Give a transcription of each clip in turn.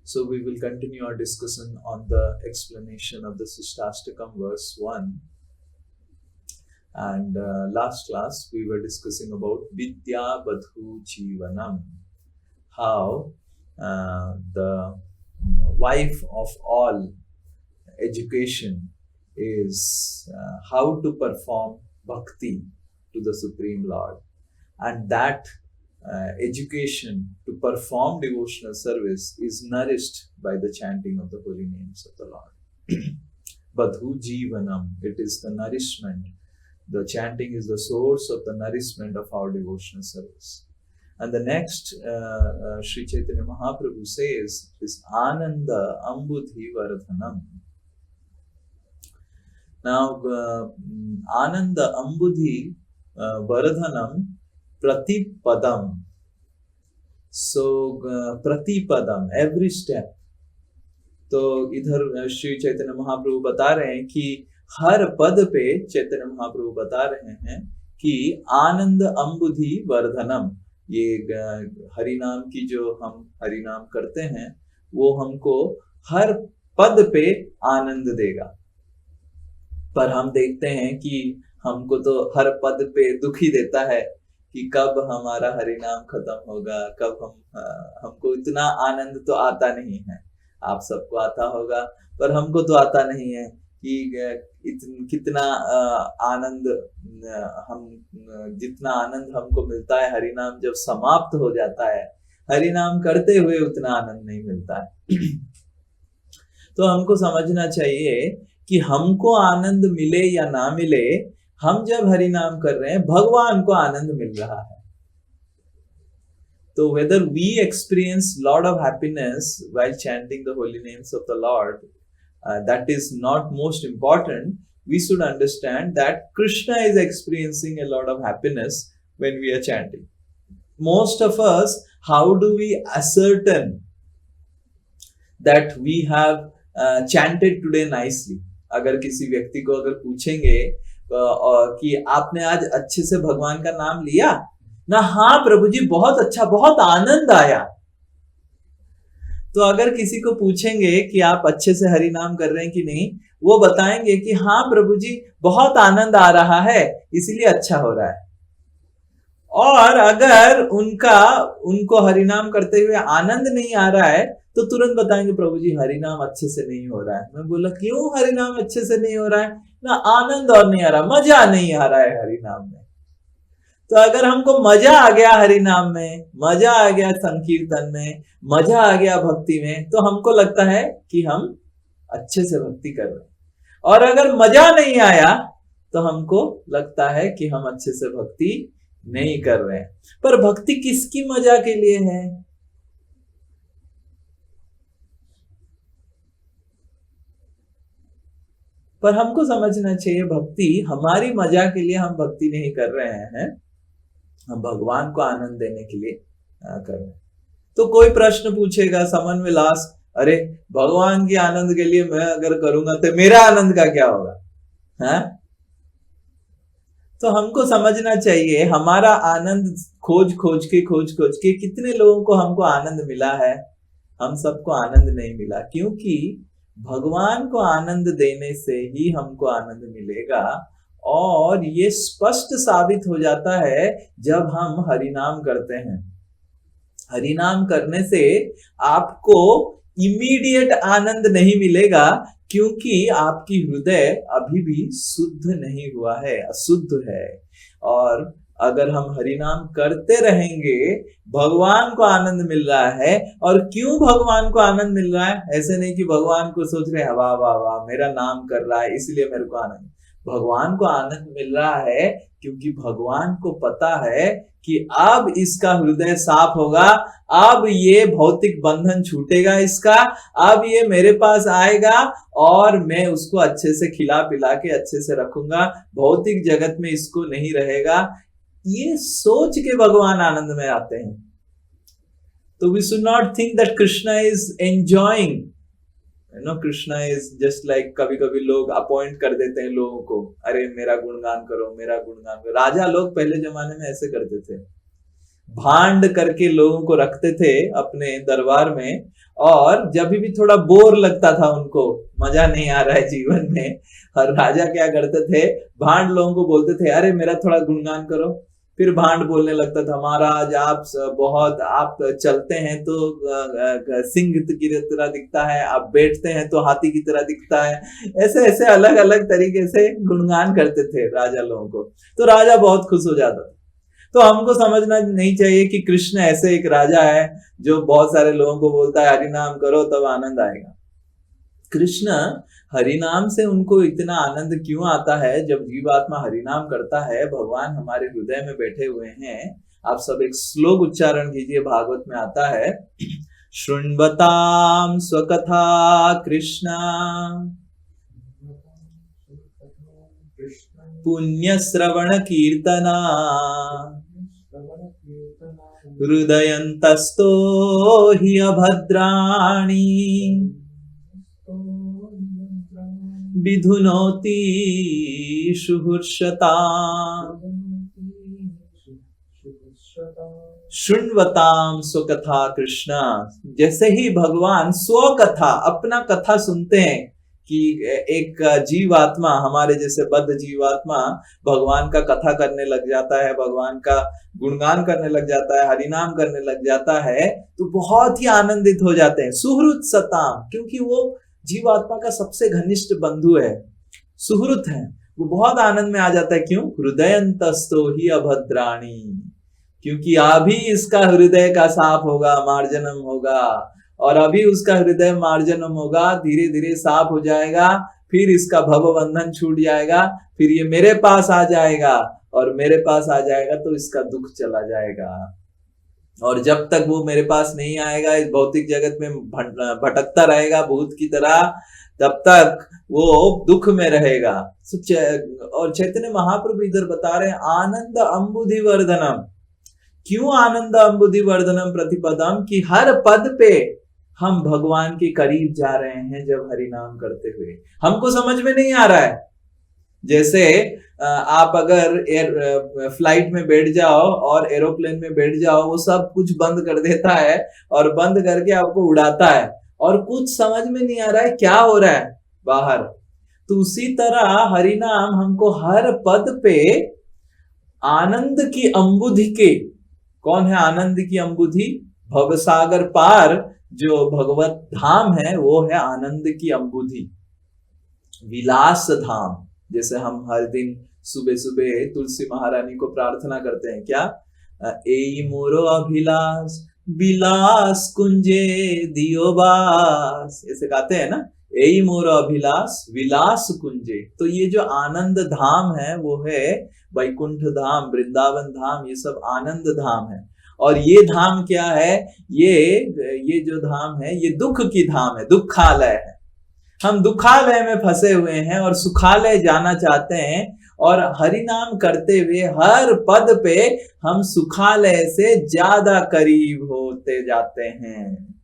So we will continue our discussion on the explanation of the Shikshashtakam verse 1. And last class we were discussing about Vidya Badhu Jivanam, how the wife of all education is how to perform bhakti to the Supreme Lord, and that education to perform devotional service is nourished by the chanting of the holy names of the Lord. Badhu Jivanam, it is the nourishment. The chanting is the source of the nourishment of our devotional service. And the next, Sri Chaitanya Mahaprabhu says, is Ananda Ambudhi Vardhanam. Now, Ananda Ambudhi Vardhanam Pratipadam. So, Pratipadam, every step. तो इधर श्री चैतन्य महाप्रभु बता रहे हैं कि हर पद पे चैतन्य महाप्रभु बता रहे हैं कि आनंद अम्बुधि वर्धनम, ये हरिनाम की जो हम हरिनाम करते हैं वो हमको हर पद पे आनंद देगा। पर हम देखते हैं कि हमको तो हर पद पे दुख ही देता है कि कब हमारा हरिनाम खत्म होगा, कब हमको इतना आनंद तो आता नहीं है। आप सबको आता होगा पर हमको तो आता नहीं है कि कितना आनंद हम जितना आनंद हमको मिलता है हरिनाम जब समाप्त हो जाता है, हरिनाम करते हुए उतना आनंद नहीं मिलता है। तो हमको समझना चाहिए कि हमको आनंद मिले या ना मिले, हम जब हरिनाम कर रहे हैं भगवान को आनंद मिल रहा है। So whether we experience lot of happiness while chanting the holy names of the Lord, that is not most important. We should understand that Krishna is experiencing a lot of happiness when we are chanting. Most of us, how do we ascertain that we have chanted today nicely? अगर किसी व्यक्ति को अगर पूछेंगे कि आपने आज अच्छे से भगवान का नाम लिया ना, हाँ प्रभु जी बहुत अच्छा, बहुत आनंद आया। तो अगर किसी को पूछेंगे कि आप अच्छे से हरि नाम कर रहे हैं कि नहीं, वो बताएंगे कि हाँ प्रभु जी बहुत आनंद आ रहा है, इसीलिए अच्छा हो रहा है। और अगर उनको हरिनाम करते हुए आनंद नहीं आ रहा है तो तुरंत बताएंगे प्रभु जी हरिनाम अच्छे से नहीं हो रहा है। मैं बोला क्यों हरिनाम अच्छे से नहीं हो रहा है? ना आनंद और नहीं आ रहा, मजा नहीं आ रहा है हरिनाम में। तो अगर हमको मजा आ गया हरिनाम में, मजा आ गया संकीर्तन में, मजा आ गया भक्ति में, तो हमको लगता है कि हम अच्छे से भक्ति कर रहे हैं। और अगर मजा नहीं आया तो हमको लगता है कि हम अच्छे से भक्ति नहीं कर रहे हैं। पर भक्ति किसकी मजा के लिए है? पर हमको समझना चाहिए भक्ति हमारी मजा के लिए हम भक्ति नहीं कर रहे हैं, हम भगवान को आनंद देने के लिए कर रहे हैं। तो कोई प्रश्न पूछेगा, समन विल आस्क, अरे भगवान के आनंद के लिए मैं अगर करूंगा तो मेरा आनंद का क्या होगा? हाँ? तो हमको समझना चाहिए हमारा आनंद खोज खोज के कितने लोगों को हमको आनंद मिला है? हम सबको आनंद नहीं मिला, क्योंकि भगवान को आनंद देने से ही हमको आनंद मिलेगा। और ये स्पष्ट साबित हो जाता है जब हम हरिनाम करते हैं। हरिनाम करने से आपको इमीडिएट आनंद नहीं मिलेगा, क्योंकि आपकी हृदय अभी भी शुद्ध नहीं हुआ है, अशुद्ध है। और अगर हम हरिनाम करते रहेंगे, भगवान को आनंद मिल रहा है। और क्यों भगवान को आनंद मिल रहा है? ऐसे नहीं कि भगवान को सोच रहे हैं वाह वाह वाह मेरा नाम कर रहा है इसलिए मेरे को आनंद। भगवान को आनंद मिल रहा है क्योंकि भगवान को पता है कि अब इसका हृदय साफ होगा, अब ये भौतिक बंधन छूटेगा इसका, अब ये मेरे पास आएगा और मैं उसको अच्छे से खिला पिला के अच्छे से रखूंगा, भौतिक जगत में इसको नहीं रहेगा। ये सोच के भगवान आनंद में आते हैं। तो we should not think that Krishna is enjoying, Krishna is just like, कभी कभी लोग अपॉइंट कर देते हैं लोगों को, अरे मेरा गुणगान करो, मेरा गुणगान करो। राजा लोग पहले जमाने में ऐसे करते थे, भांड करके लोगों को रखते थे अपने दरबार में। और जब भी थोड़ा बोर लगता था, उनको मजा नहीं आ रहा है जीवन में, और राजा क्या करते थे, भांड लोगों को बोलते थे अरे मेरा थोड़ा गुणगान करो। फिर भांड बोलने लगता था महाराज आप बहुत, आप चलते हैं तो सिंह की तरह दिखता है, आप बैठते हैं तो हाथी की तरह दिखता है। ऐसे ऐसे अलग अलग तरीके से गुणगान करते थे राजा लोगों को, तो राजा बहुत खुश हो जाता था। तो हमको समझना नहीं चाहिए कि कृष्ण ऐसे एक राजा है जो बहुत सारे लोगों को बोलता है हरि नाम करो तब आनंद आएगा। कृष्ण हरिनाम से उनको इतना आनंद क्यों आता है? जब जीवात्मा हरिनाम करता है, भगवान हमारे हृदय में बैठे हुए हैं। आप सब एक श्लोक उच्चारण कीजिए, भागवत में आता है, शृण्वताम स्वकथा कृष्ण पुण्य श्रवण कीर्तना हृदयन्तस्तो हि अभद्राणि विधुनोति शुहुर्षता। शृण्वताम स्वकथा कृष्ण, जैसे ही भगवान स्वकथा अपना कथा सुनते हैं कि एक जीवात्मा, हमारे जैसे बद्ध जीवात्मा भगवान का कथा करने लग जाता है, भगवान का गुणगान करने लग जाता है, हरिनाम करने लग जाता है, तो बहुत ही आनंदित हो जाते हैं। सुहृत सताम, क्योंकि वो जीवात्मा का सबसे घनिष्ठ बंधु है, सुहृत है, वो बहुत आनंद में आ जाता है। क्यों? हृदयन्तस्तो हि अभद्राणि, क्योंकि अभी इसका हृदय का साफ होगा, मार्जनम होगा, और अभी उसका हृदय मार्जनम होगा, धीरे धीरे साफ हो जाएगा, फिर इसका भव बंधन छूट जाएगा, फिर ये मेरे पास आ जाएगा, और मेरे पास आ जाएगा तो इसका दुख चला जाएगा। और जब तक वो मेरे पास नहीं आएगा, इस भौतिक जगत में भटकता रहेगा भूत की तरह, तब तक वो दुख में रहेगा। और चैतन्य महाप्रभु इधर बता रहे हैं आनंद अम्बुधि वर्धनम। क्यों आनंद अम्बुधि वर्धनम प्रतिपदम? कि हर पद पे हम भगवान के करीब जा रहे हैं जब हरि नाम करते हुए। हमको समझ में नहीं आ रहा है। जैसे आप अगर फ्लाइट में बैठ जाओ और एरोप्लेन में बैठ जाओ, वो सब कुछ बंद कर देता है और बंद करके आपको उड़ाता है, और कुछ समझ में नहीं आ रहा है क्या हो रहा है बाहर। तो उसी तरह हरि नाम हमको हर पद पे आनंद की अम्बुधि के, कौन है आनंद की अम्बुधि? भवसागर पार जो भगवत धाम है वो है आनंद की अम्बुधि, विलास धाम। जैसे हम हर दिन सुबह सुबह तुलसी महारानी को प्रार्थना करते हैं, क्या? एई मोरो अभिलाष विलास कुंजे दियो बास, ऐसे गाते हैं ना, एई मोरो अभिलाष विलास कुंजे। तो ये जो आनंद धाम है वो है वैकुंठ धाम, वृंदावन धाम, ये सब आनंद धाम है। और ये धाम क्या है? ये जो धाम है ये दुख की धाम है, दुखालय है। हम दुखालय में फंसे हुए हैं और सुखालय जाना चाहते हैं, और हरि नाम करते हुए हर पद पे हम सुखालय से ज्यादा करीब होते जाते हैं।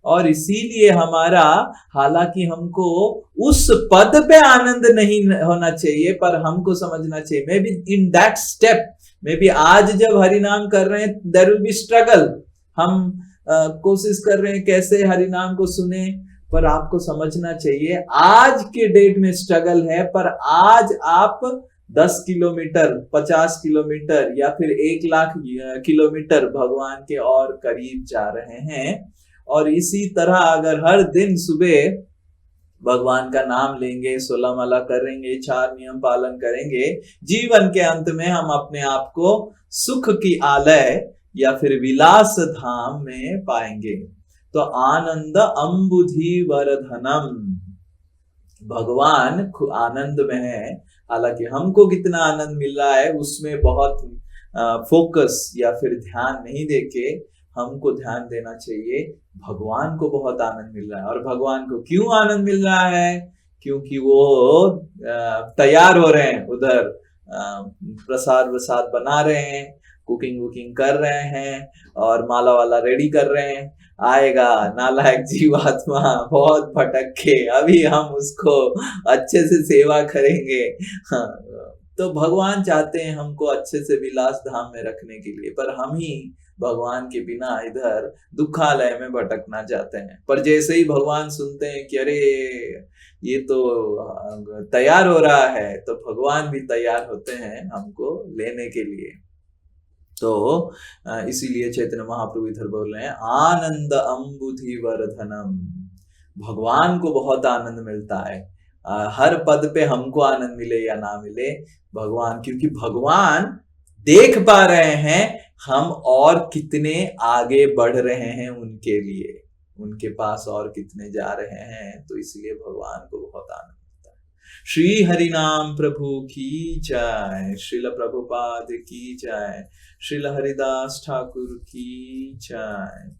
और इसीलिए हमारा, हालांकि हमको उस पद पे आनंद नहीं होना चाहिए, पर हमको समझना चाहिए may be in that step, may be आज जब हरि नाम कर रहे हैं देयर विल बी स्ट्रगल। हम कोशिश कर रहे हैं कैसे हरि नाम को सुने, पर आपको समझना चाहिए आज के डेट में स्ट्रगल है, पर आज आप 10 किलोमीटर, 50 किलोमीटर या फिर 1 लाख किलोमीटर भगवान के और करीब जा रहे हैं। और इसी तरह अगर हर दिन सुबह भगवान का नाम लेंगे, 16 माला करेंगे, 4 नियम पालन करेंगे, जीवन के अंत में हम अपने आप को सुख की आलय या फिर विलास धाम में पाएंगे। तो आनंद अम्बुधि वर्धनम, भगवान आनंद में है। हालांकि हमको कितना आनंद मिल रहा है उसमें बहुत फोकस या फिर ध्यान नहीं देके हमको ध्यान देना चाहिए भगवान को बहुत आनंद मिल रहा है। और भगवान को क्यों आनंद मिल रहा है? क्योंकि वो तैयार हो रहे हैं, उधर प्रसाद वसाद बना रहे हैं, कुकिंग वुकिंग कर रहे हैं, और माला वाला रेडी कर रहे हैं। आएगा नालायक जीवात्मा बहुत भटक के, अभी हम उसको अच्छे से सेवा करेंगे, तो भगवान चाहते हैं हमको अच्छे से विलास धाम में रखने के लिए, पर हम ही भगवान के बिना इधर दुखालय में भटकना चाहते हैं। पर जैसे ही भगवान सुनते हैं कि अरे ये तो तैयार हो रहा है, तो भगवान भी तैयार होते हैं हमको लेने के लिए। तो इसीलिए चैतन्य महाप्रभु इधर बोल रहे हैं आनंद अम्बुधि वर्धनम। भगवान को बहुत आनंद मिलता है, हर पद पे हमको आनंद मिले या ना मिले, भगवान, क्योंकि भगवान देख पा रहे हैं हम और कितने आगे बढ़ रहे हैं उनके लिए, उनके पास और कितने जा रहे हैं, तो इसलिए भगवान को बहुत आनंद मिलता है। श्री हरि नाम प्रभु की जय, श्रील प्रभुपाद की जय, श्रील हरिदास ठाकुर की जय।